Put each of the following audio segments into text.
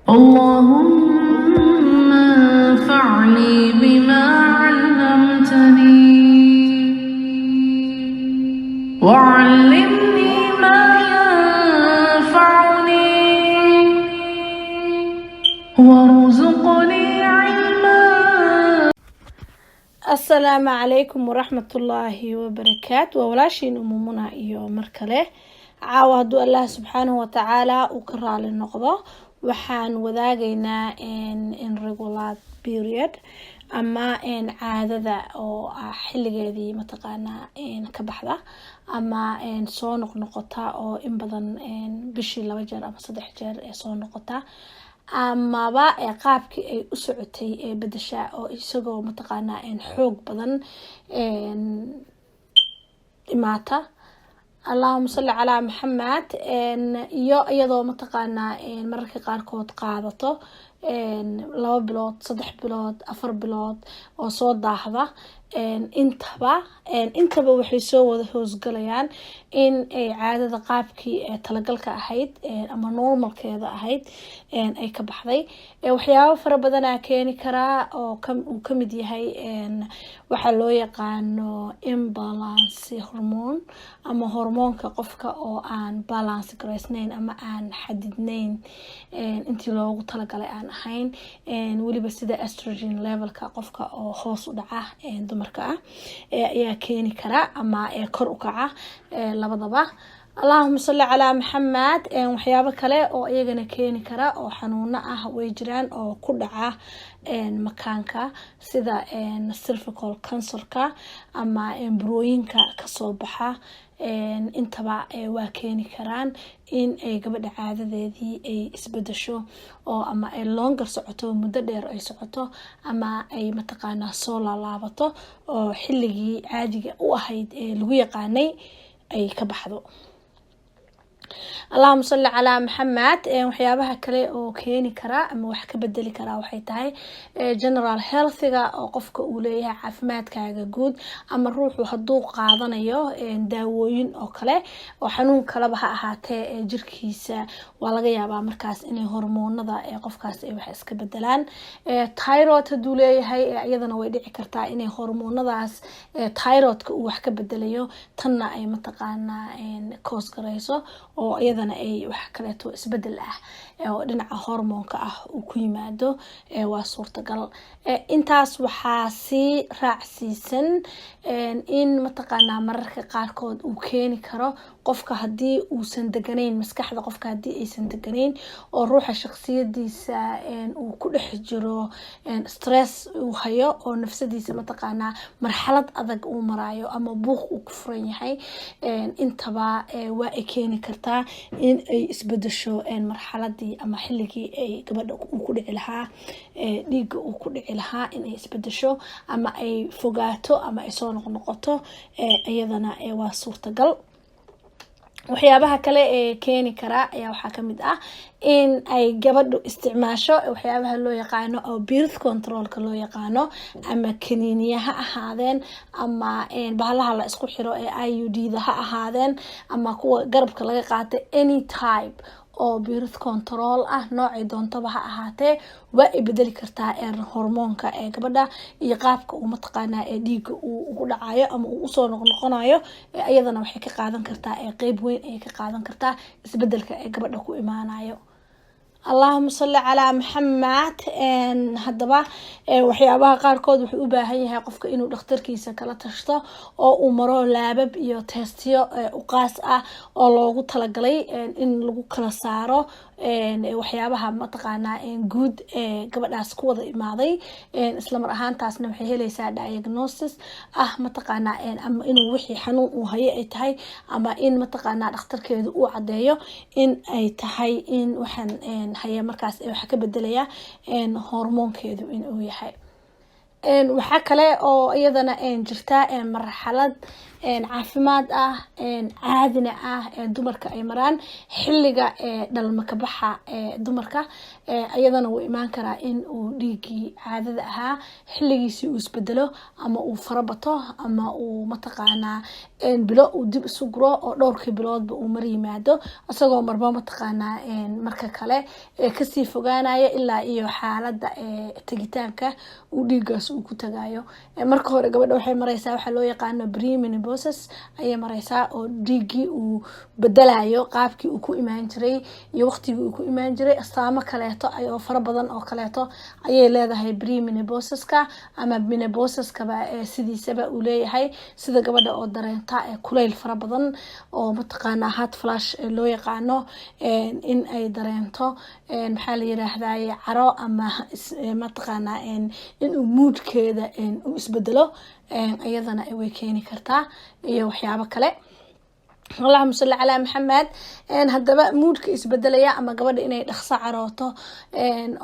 اللهم انفعني بما علمتني وعلمني ما ينفعني وارزقني علما. السلام عليكم ورحمة الله وبركاته. وولاشين أمومنا إيو مركله عاود الله سبحانه وتعالى وكرر النقضة وحان وذاقينا in regular period أما إن عادة أو حلقة ذي متقانا إن كبحضة أما إن صونق نقطة أو إن بدن إن بشي لوجر أما صدح جر صون نقطة أما با قابكي أي أسعتي بدشاء أو إسقو متقانا إن حوق بدن إن إماتا اللهم صل على محمد إن يضو متقانا إن مركي قاركود قادته إن 2 بلود 3 بلود 4 بلود أو صوت ضاحظة إن intaba waxay soo wada hoosgalayaan in ay caadada qaabkii talagalka ahayd ama normalkeeda ahayd ay ka baxday waxyaabo fara badan ah keeni kara oo uu kamid yahay waxa loo yaqaano imbalance hormone ama hormoonka qofka oo aan balance gareysnayn ama aan xadidnayn intii loogu talagalay aan ahayn waliba sida estrogen levelka qofka oo hoos u dhaca dumarka ah ayaa keeni kara ama kor u kaca labadaba. اللهم صل على محمد waxyaabo kale oo iyagana keeni kara oo xanuuna ah way jiraan oo ku dhaca makaanka sida cervical cancer-ka ama burooyinka ka soo baxa intaba waa keeni karaan in ay gabadha caadadeedii ay isbedesho oo ama ay longer socoto muddo dheer ay socoto ama ay mataqaanaa soo laabato oo xilligii caadiga u ahayd lagu yaqaanay ay ka baxdo. اللهم صل على محمد waxyaabaha kale oo keeni kara ama wax ka bedeli kara waxay tahay general health-ga oo qofka uu leeyahay caafimaadkaaga guud ama ruuxu haduu qaadanayo daawooyin oo kale oo xanuun kale ha ahaatee jirkiisa waa laga yaabaa markaas inay hormoonada qofkaas ay wax iska bedelaan thyroid haduu leeyahay iyadana way dhici kartaa inay hormoonadaas thyroidka uu wax ka bedelayo tanna ay mataqaanaa cause gareyso oo iyadana ay wax kale to isbedel ah oo dhinaca hormoonka ah uu ku yimaado waa suurtagal intaas waxa si raacsiisan in mataqaanaa mararka qaarkood uu keeni karo qofka hadii uusan deganayn maskaxda qofka hadii aysan deganayn oo ruuxa shakhsiyadiisa uu ku dhex jiro stress uu hayo oo nafsadiisa mataqaanaa marxalad adag uu marayo ama buuq uu ku furan yahay intaba waa ay keeni kartaa in ay isbedesho marxaladii ama xilligii ay gabadha uu ku dhici lahaa dhiigga uu ku dhici lahaa in ay isbedesho ama ay fogaato ama ay soo noqoto iyadana waa suurtagal. waxyaabaha kale ee keeni kara ayaa waxa kamid ah in ay gabadhu isticmaasho waxyaabaha loo yaqaano oo birth control-ka loo yaqaano ama kaniiniyaha ahaadeen ama bahalaha la isku xiro ee IUD-da ha ahaadeen ama kuwa garabka laga qaatay any type oo birth control ah noocay doontaba ha ahaatee waa ay bedeli kartaa hormoonka gabadha iyo qaabka uu mataqaanaa dhiigga uu ugu dhacayo ama uu soo noqonayo iyadana waxay ka qaadan kartaa qayb weyn ay ka qaadan kartaa isbedelka gabadha ku imaanayo. اللهم صل على محمد haddaba waxyaabaha qaarkood wuxuu u baahan yahay qofka inuu dhakhtarkiisa kala tashto oo uu maro laabab iyo testiyo u qaas ah oo loogu talagalay in lagu kala saaro waxyaabaha mataqaanaa guud gabadhaas ku wada imaaday isla mar ahaantaasna waxay helaysaa diagnosis ah mataqaanaa ama inuu wixii xanuun uu hayo ay tahay ama in mataqaanaa dhakhtarkeedu uu cadeeyo in ay tahay in waxaan haya markaas waxa ka bedelaya hormoonkeedu in uu yahay waxa kale oo iyadana jirta marxalad caafimaad ah caadina ah dumarka ay maraan xilliga dhalma ka baxa dumarka ayadana wuu imaan karaa in uu dhiigii caadada ahaa xilligiisii uu isbedelo ama uu farabato ama uu mataqaanaa bilo uu dib isu guro oo dhowrkii biloodba uu mar yimaado isagoo marba mataqaanaa marka kale kasii fogaanaya ilaa iyo xaaladda tagitaanka uu dhiigaas uu ku tagayo marka hore gabadha waxay maraysaa waxa loo yaqaano premenopause ayay maraysaa oo dhiigii uu bedelayo qaabkii uu ku imaan jiray iyo waqtigii uu ku imaan jiray astaamo kaleeto ayoo fara badan oo kaleeto ayay leedahay premenopause-ka ama menopause-kaba sidiisaba uu leeyahay sida gabadha oo dareenta kulayl fara badan oo mataqaanaa hot flash loo yaqaano in ay dareento maxaa la yiraahdaa caro ama mataqaanaa in uu moodkeeda uu isbedelo ayadana way keeni kartaa iyo waxyaabo kale اللهم صل على محمد هدبا مودك isbedelaya ama gabadha inay dhaqso carooto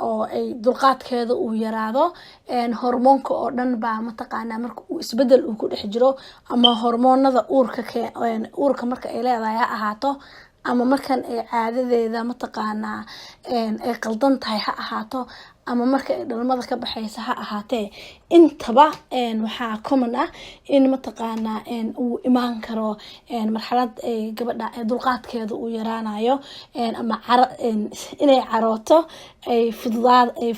oo ay dulqaadkeeda uu yaraado hormoonka oo dhan baa mataqaanaa marka uu isbedel uu ku dhex jiro ama hormoonada uurka marka ay leedahay ha ahaato ama markan ay caadadeeda mataqaanaa ay qaldan tahay ha ahaato ama marka ay dhalmada ka baxaysa ha ahaatee intaba waxaa common ah in mataqaanaa uu imaan karo marxalad ay gabadha dulqaadkeeda uu yaraanayo ama inay carooto ay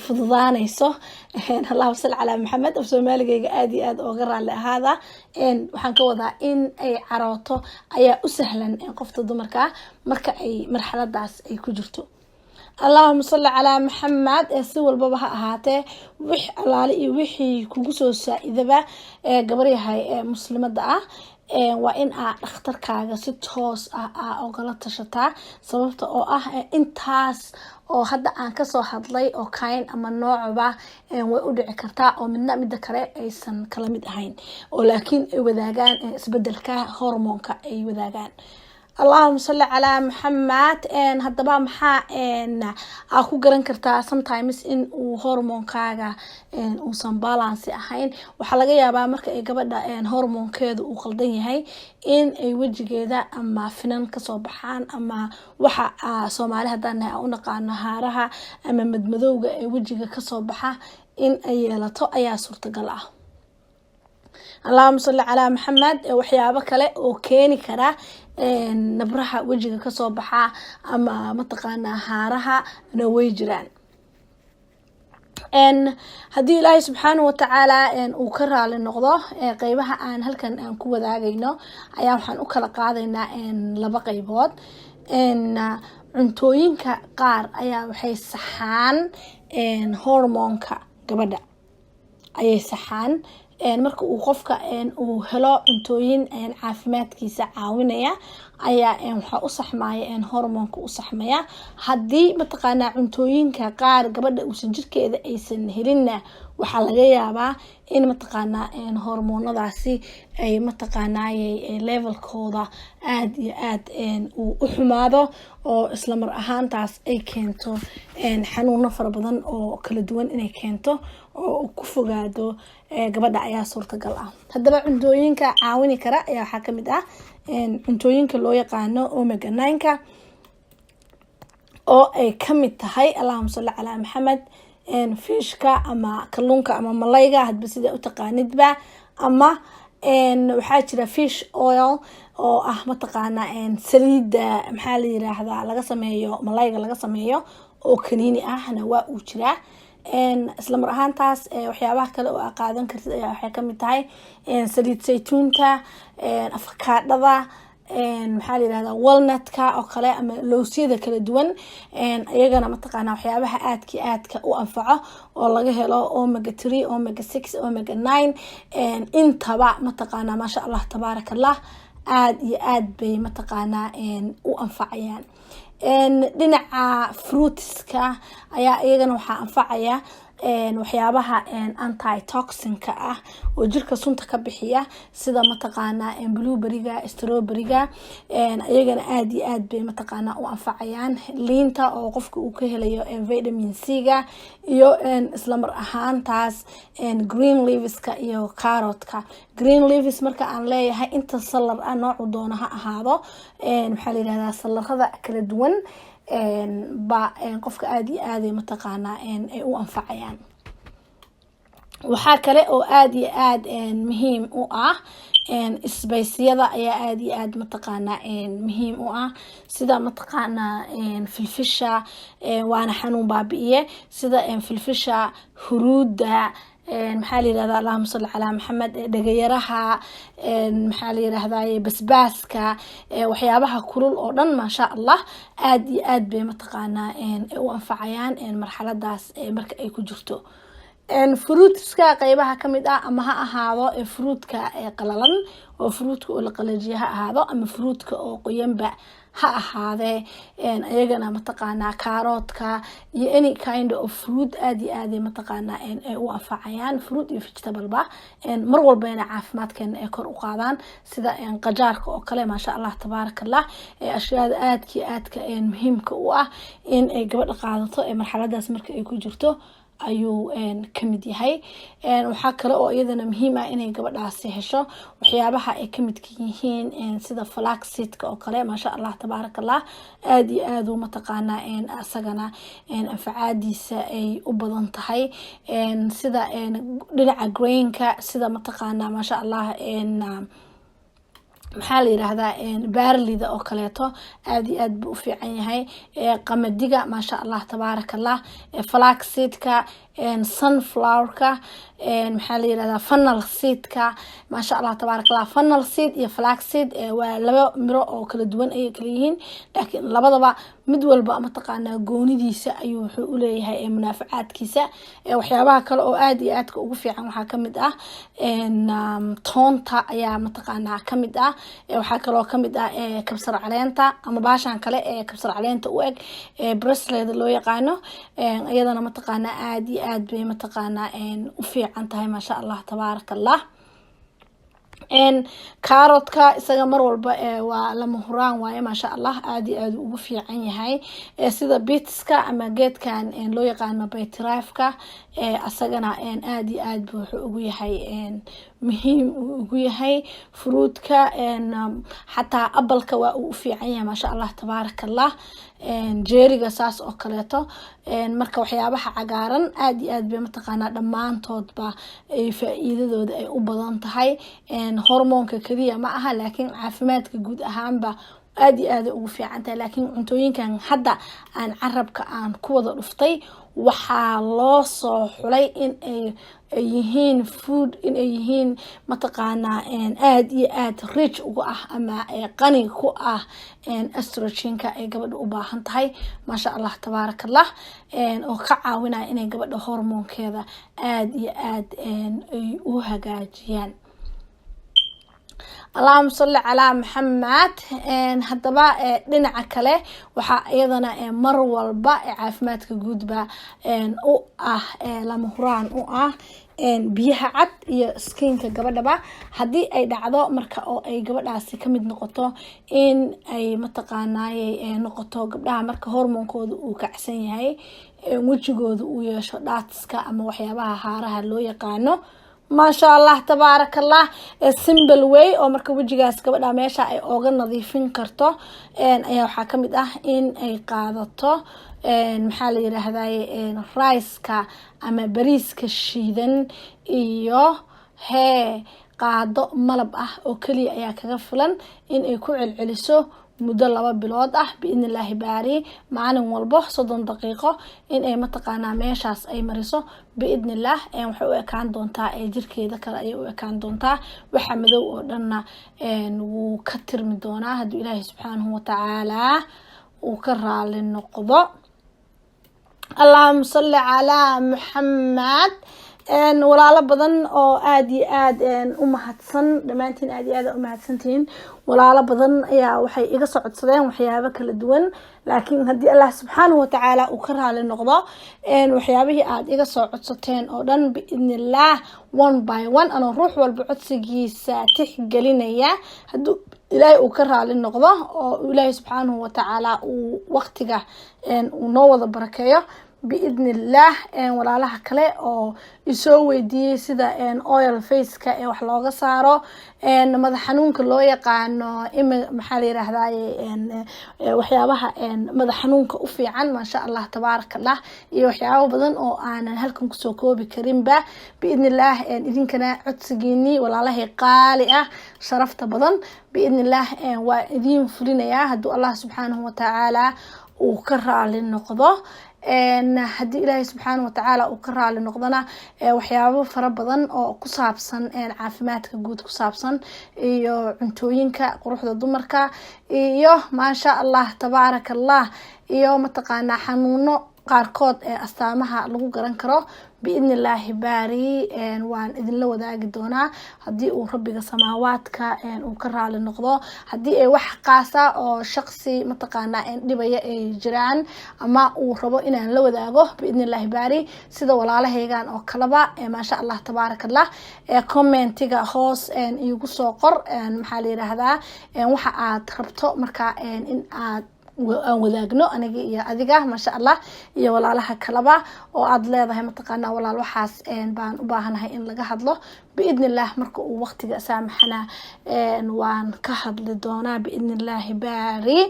fududaanayso allahumma salli calaa maxamed af soomaaligayga aad iyo aad ooga raalli ahaada waxaan ka wadaa in ay carooto ayaa u sahlan qofta dumarka marka ay marxaladaas ay ku jirto اللهم صل على محمد سوى البابا هاته وح الله وحي كوجسو سائدة قبري هاي مسلمة دعاء وإن أختار كاجا ستوس أو غلطة شتى سببت أو إنتاس أو هذا أنكسو هذلي أو كاين أما نوع با وأدعي كرتا أو منا مدكرة أيسن كلامي هين ولكن وذاجان سبدل كا هرمون كا أي وذاجان اللهم صل على محمد هدبا maxaa ku garan kartaa sometimes in uu hormoonkaaga uusan balance ahayn waxa laga yaabaa marka ay gabadha hormoonkeedu uu qaldan yahay in ay wajigeeda ama finan ka soo baxaan ama waxa Soomaali hadaan u naqaano haaraha ama madmadowga ee wajiga ka soo baxa in ay yeelato ayaa suurtagal ah اللهم صل على محمد وحيابه كله oo keeni kara nabraha wajiga ka soo baxa ama mataqaanaa haaraha na way jiraan hadii Ilaahay subhanahu wa ta'ala uu ka raali noqdo qaybaha aan halkan aan ku wadaagayno ayaa waxaan u kala qaadaynaa laba qaybood cuntooyinka qaar ayaa waxay saxaan hormoonka gabadha ayay saxaan marka uu qofka uu helo cuntooyin caafimaadkiisa caawinaya ayaa waxa u saxmaya hormoonka u saxmaya hadii mataqaanaa cuntooyinka qaar gabadha uu jirkeeda aysan helinna waxa laga yaabaa in mataqaanaa hormoonadaasi ay mataqaanaa levelkooda aad iyo aad u xumaado oo isla mar ahaantaas ay keento xanuuno fara badan oo kala duwan inay keento oo ku fogaado gabadha ayaa suurtagal ah hadaba cuntooyinka caawini kara ayaa waxa kamid ah cuntooyinka loo yaqaano omega 9ka oo ay kamid tahay allahumma salli ala maxamed fishka ama kalluunka ama malayga hadba sida u taqaanidba ama waxaa jira fish oil oo mataqaanaa saliida maxaa la yiraahdaa laga sameeyo malayga laga sameeyo oo kaniini ahna waa uu jiraa isla mar ahaantaas waxyaabaha kale oo qaadan kartid ayaa waxay kamid tahay saliid saytuunta afakaadhada maxaa la yiraahdaa walnutka oo kale ama lowsyada kala duwan iyagana mataqaanaa waxyaabaha aadka u anfaco oo laga helo omega 3 omega 6 omega 9 intaba mataqaanaa ma sha Allah tabarakallah aad iyo aad bay mataqaanaa u anfacayaan dhinaca fruitska ayaa iyagana waxa anfacaya waxyaabaha anti toxinka ah oo jirka sunta ka bixiya sida mataqaanaa blueberryga strawberryga ayagana aad iyo aad bay mataqaanaa u anfacayaan liinta oo qofka uu ka helayo vitamin C-ga iyo isla mar ahaantaas green leaveska iyo carrotka green leaves marka aan leeyahay inta salar ah noocu doona ha ahaado maxaa la yidhahdaa salarada kala duwan ba qofka aad iyo aad ay mataqaanaa ay u anfacayaan waxaa kale oo aad iyo aad muhiim u ah isbaysiyada ayaa aad iyo aad mataqaanaa muhiim u ah sida mataqaanaa filfisha waana xanuun baabi'iye sida filfisha huruuda maxaa la yirahdaa allahumma salli calaa maxamed dhagayaraha maxaa la yiraahdaa basbaaska waxyaabaha kulul oo dhan maasha allah aad iyo aad bay mataqaanaa u anfacayaan marxaladaas marka ay ku jirto fruitska qaybaha kamid ah ama ha ahaado fruitka qalalan oo fruitka oo la qalajiyo ha ahaado ama fruitka oo qoyanba ha ahaadee ayagana mataqaanaa carrotka iyo any kind of fruit aad iyo aad mataqaanaa ay u anfacayaan fruit iyo vegetable ba mar walba inay caafimaadkeena ay kor u qaadaan sida qajaarka oo kale maasha allah tabaarakallah ashyaada aadka muhiimka u ah in ay gabadha qaadato marxaladaas marka ay ku jirto ayuu kamid yahay waxaa kale oo iyadana muhiim ah inay gabadhaasi hesho waxyaabaha ay kamid yihiin sida flaxseedka oo kale maasha allah tabaarakallah aad iyo aad u mataqaanaa asagana anfacaadiisa ay u badan tahay sida dhinaca grainka sida mataqaanaa maasha allah maxaa la yiraahdaa barleyda oo kaleeto aad iyo aad buu u fiican yahay qamadiga maasha allah tabaarakallah flaxseedka sunflowerka maxaa la yiraahdaa funnel seedka maasha allah tabaarakallah funnel seed iyo flaxseed waa laba miro oo kala duwan ay kala yihiin laakiin labadaba mid walba mataqaanaa goonidiisa ayuu wuxuu u leeyahay munaafacaadkiisa waxyaabaha kale oo aad iyo aadka ugu fiican waxaa kamid ah toonta ayaa mataqaanaa kamid ah waxaa kaloo kamid ah kabsar caleenta ama baashan kale kabsar caleenta u eg bracelet loo yaqaano iyadana mataqaanaa aad iyo aad bay mataqaanaa u fiican tahay maasha allah tabaarakallah carrotka isaga mar walba waa lama huraan waaye maasha allah aad iyo aad ugu fiican yahay sida beetska ama geedkan loo yaqaano baytrafka asagana aad iyo aad buu wuxuu ugu yahay muhiim ugu yahay fruitka xataa abalka waa uu u fiican yahay maasha allah tabaarakallah jeeriga saas oo kaleeto marka waxyaabaha cagaaran aad iyo aad bay mataqaanaa dhammaantoodba ay faa'iidadooda ay u badan tahay hormoonka kaliya ma aha laakiin caafimaadka guud ahaanba aad iyo aad ugu fiican tahay laakiin cuntooyinkan hadda aan carabka aan ku wada dhuftay waxaa loo soo xulay in ay yihiin food in ay yihiin mataqaanaa aad iyo aad rich ugu ah ama qani ku ah estrogenka ay gabadha u baahan tahay maasha allah tabaarakallah oo ka caawinaya inay gabadha hormoonkeeda aad iyo aad ay u hagaajiyaan اللهم صل على محمد haddaba dhinaca kale waxa iyadana mar walba caafimaadka guudba u ah lama huraan u ah biyaha cad iyo skinka gabadhaba hadii ay dhacdo marka oo ay gabadhaasi kamid noqoto in ay mataqaanaa noqoto gabdhaha marka hormoonkooda uu kacsan yahay wajigooda uu yeesho dhaatska ama waxyaabaha haaraha loo yaqaano ما شاء الله تبارك الله simple way oo marka wajigaas gabadha meesha ay ooga nadiifin karto ayaa waxa kamid ah in ay qaadato maxaa la yiraahdaa rice-ka ama bariiska shiidan iyo qaado malab ah oo kaliya ayaa kaga filan in ay ku celceliso muddo 2 bilood ah biidna ilaahi baari maalin walba 30 daqiiqo in ay mataqaanaa meeshaas ay mariso biidna ilaah waxay u ekaan doontaa jirkeeda kale ay u ekaan doontaa waxa madow oo dhanna wuu ka tirmi doonaa hadii ilaahi subhanahu wa ta'ala uu ka raali noqdo اللهم صل على محمد walaalo badan oo aad iyo aad u mahadsan dhamaantiin aad iyo aad u mahadsantiin walaalo badan ayaa waxay iga soo codsadeen waxyaabo kala duwan laakiin haddii Allah subxaanahu wa ta'ala uu ka raali noqdo waxyaabihii aad iga soo codsateen oo dhan biidnillah one by one anoo ruux walba codsigiisa tixgelinaya hadduu ilaahay uu ka raali noqdo oo ilaahay subxaanahu wa ta'ala uu waqtiga uu noo wada barakeeyo بإذن الله walaalaha kale oo isoo weydiiyay sida oil face-ka ee wax looga saaro madax xanuunka loo yaqaano maxaa la yiraahdaa waxyaabaha madax xanuunka u fiican ma sha Allah tabarakallah iyo waxyaabo badan oo aanan halkan ku soo koobi karin ba بإذن الله idinkana codsigiini walaalahay qaali ah sharafta badan بإذن الله waa idin fulinaya haduu Allah subhanahu wa ta'ala uu ka raali noqdo haddii ilaahay subxaanahu wa ta'ala uu ka raali noqdana waxyaabo fara badan oo ku saabsan caafimaadka guud ku saabsan iyo cuntooyinka quruxda dumarka iyo maasha Allah tabaarakallah iyo mataqaanaa xanuuno qaarkood astaamaha lagu garan karo biidnillaahi baari waan idinla wadaagi doonaa haddii uu rabbiga samaawaadka uu ka raali noqdo haddii ay wax qaasa oo shakhsi mataqaanaa dhibaya ay jiraan ama uu rabo inaan la wadaago biidnillaahi baari sida walaalahaygan oo kaleba maasha Allah tabaarakallah commentiga hoos igu soo qor maxaa la yiraahdaa waxa aad rabto marka in aad aan wadaagno aniga iyo adiga ma sha Allah iyo walaalaha kalaba oo aad leedahay mataqaana walaal waxaas baan u baahanahay in laga hadlo biidnillah marka uu waqtiga saamaxana waan ka hadli doonaa biidnillah baari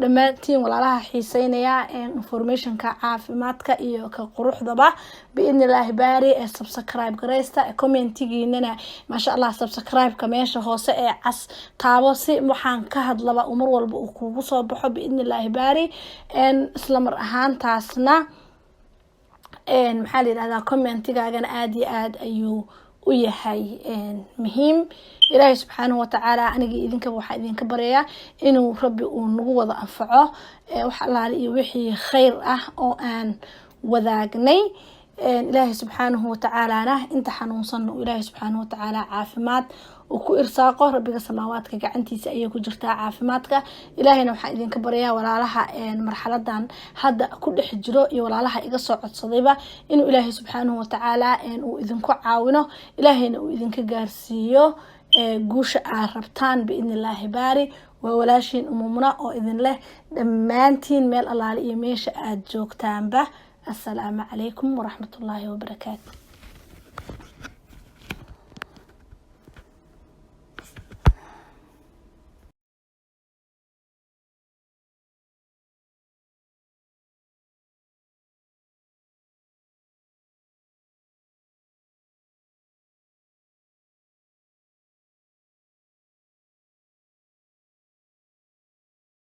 dhamaantiin walaalaha xiiseynaya informationka caafimaadka iyo ka quruxdaba biidnillah baari subscribe gareysta commentigiinana ma sha Allah subscribe-ka meesha hoose ee cas taabo si waxaan ka hadlaba umar walba uu kugu soo baxo biidnillah baari isla mar ahaan taasna maxaa la yiraahdaa commentigaagana aad iyo aad ayuu u yahay muhiim ilaahay subxaanahu wa ta'ala aniga idinka waxa idinka bareeyaa inuu rabbi uu nagu wada anfaco wax allaale iyo wixii khayr ah oo aan wadaagnay ilaahay subxaanahu wa ta'ala inta xanuunsan ilaahay subxaanahu wa ta'ala caafimaad oo ku irsaaqo rabbiga samaawaadka gacantiisa ayay ku jirtaa caafimaadka ilaahayna waxa idinka barayaa walaalaha marxaladan hadda ku dhex jiro iyo walaalaha iga soo codsadayba inuu ilaahay subxaanahu wa ta'ala uu idinku caawino ilaahayna uu idinka gaarsiiyo guusha aad rabtaan biidnillaahi baari waa walaashiin umumna oo idin leh dhammaantiin meel allaale iyo meesha aad joogtaanba السلام عليكم ورحمة الله وبركاته.